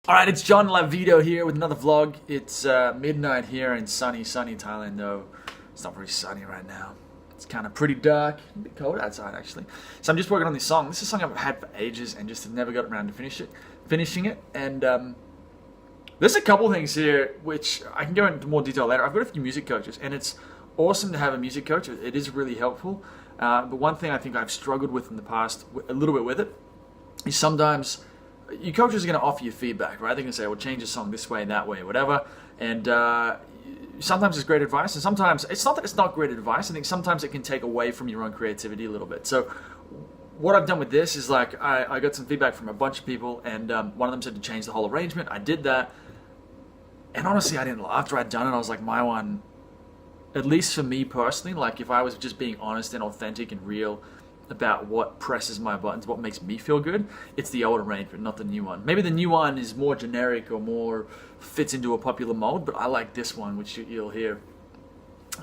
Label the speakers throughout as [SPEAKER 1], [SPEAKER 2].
[SPEAKER 1] Alright, it's John Lavido here with another vlog. It's midnight here in sunny Thailand, though it's not very sunny right now. It's kind of pretty dark, a bit cold outside actually. So I'm just working on this song. This is a song I've had for ages and just have never got around to finishing it. And there's a couple things here which I can go into more detail later. I've got a few music coaches, and it's awesome to have a music coach. It is really helpful. But one thing I think I've struggled with in the past, a little bit with it, is sometimes your coaches are going to offer you feedback, right? They're going to say, well, change the song this way, that way, whatever. And sometimes it's great advice, and sometimes it's not that it's not great advice. I think sometimes it can take away from your own creativity a little bit. So what I've done with this is like I got some feedback from a bunch of people, and one of them said to change the whole arrangement. I did that, and honestly, I didn't. After I'd done it, I was like, my one, at least for me personally, like if I was just being honest and authentic and real about what presses my buttons, what makes me feel good, it's the old arrangement, not the new one. Maybe the new one is more generic or more fits into a popular mold, but I like this one, which you'll hear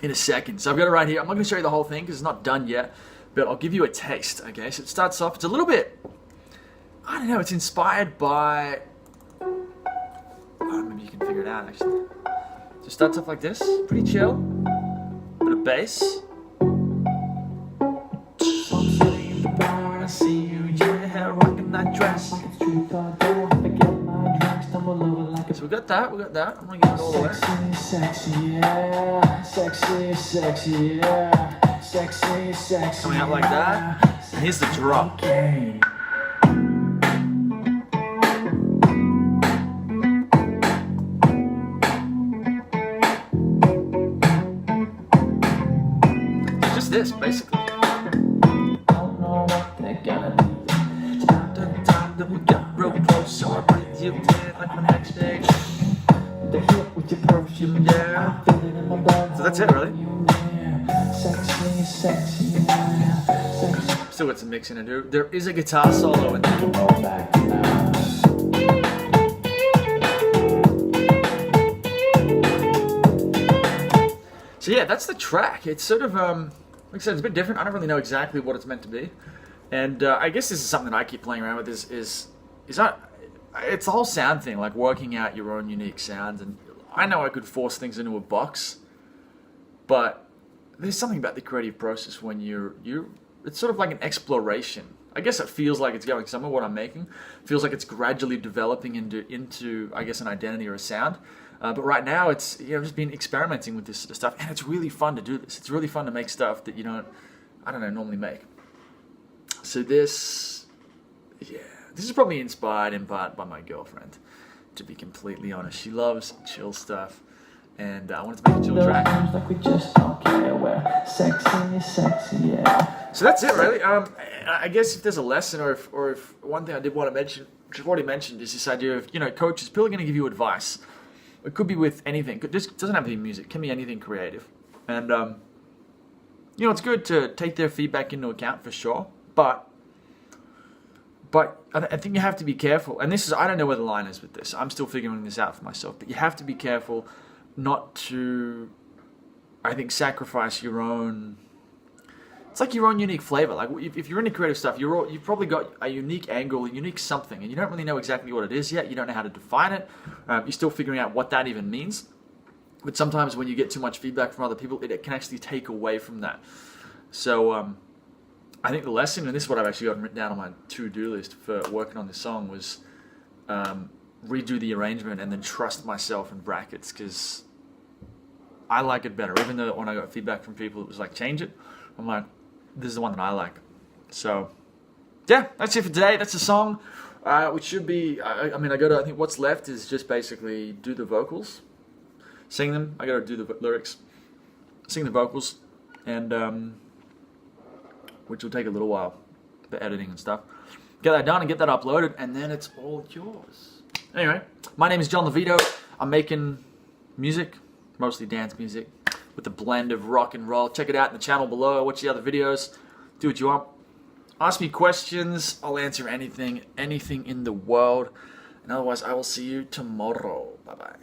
[SPEAKER 1] in a second. So I've got it right here. I'm not going to show you the whole thing because it's not done yet, but I'll give you a taste. Okay, so it starts off, it's a little bit, I don't know, it's inspired by, maybe you can figure it out actually. So it starts off like this, pretty chill, bit of bass. I see you, yeah, rocking that dress. So we got that. I'm gonna get it all the way. Sexy, yeah. Sexy, yeah. Sexy. Coming out like that. And here's the drop. It's just this, basically. We got real close, so I breathe you in like my next day. The hip with your perfume, yeah. So that's it, really. Still got some mixing to do. There is a guitar solo in there. So yeah, that's the track. It's sort of, like I said, it's a bit different. I don't really know exactly what it's meant to be. And I guess this is something that I keep playing around with. Is not, it's the whole sound thing, like working out your own unique sounds. And I know I could force things into a box, but there's something about the creative process when it's sort of like an exploration. I guess it feels like it's going somewhere. What I'm making feels like it's gradually developing into I guess an identity or a sound. But right now it's I've just been experimenting with this sort of stuff, and it's really fun to do this. It's really fun to make stuff that you don't normally make. So this is probably inspired in part by my girlfriend, to be completely honest. She loves chill stuff, and I wanted to make a chill track. Like we just don't care, we're sexy, yeah. So that's it, really. I guess if there's a lesson, or if one thing I did want to mention, which I've already mentioned, is this idea of coaches. People are going to give you advice. It could be with anything. It doesn't have to be music. It can be anything creative, and it's good to take their feedback into account for sure. But I think you have to be careful, and I don't know where the line is with this. I'm still figuring this out for myself, but you have to be careful not to, I think, sacrifice your own, it's like your own unique flavor. Like if you're into creative stuff, you've probably got a unique angle, a unique something, and you don't really know exactly what it is yet. You don't know how to define it. You're still figuring out what that even means. But sometimes when you get too much feedback from other people, it can actually take away from that. So, I think the lesson, and this is what I've actually got written down on my to-do list for working on this song, was redo the arrangement and then trust myself in brackets, because I like it better. Even though when I got feedback from people, it was like, change it. I'm like, this is the one that I like. So, yeah, that's it for today. That's the song, which should be, I think what's left is just basically do the vocals, sing them. I got to do the lyrics, sing the vocals, and which will take a little while, the editing and stuff. Get that done and get that uploaded, and then it's all yours. Anyway, my name is John Lavido. I'm making music, mostly dance music, with a blend of rock and roll. Check it out in the channel below. Watch the other videos. Do what you want. Ask me questions. I'll answer anything in the world. And otherwise, I will see you tomorrow. Bye-bye.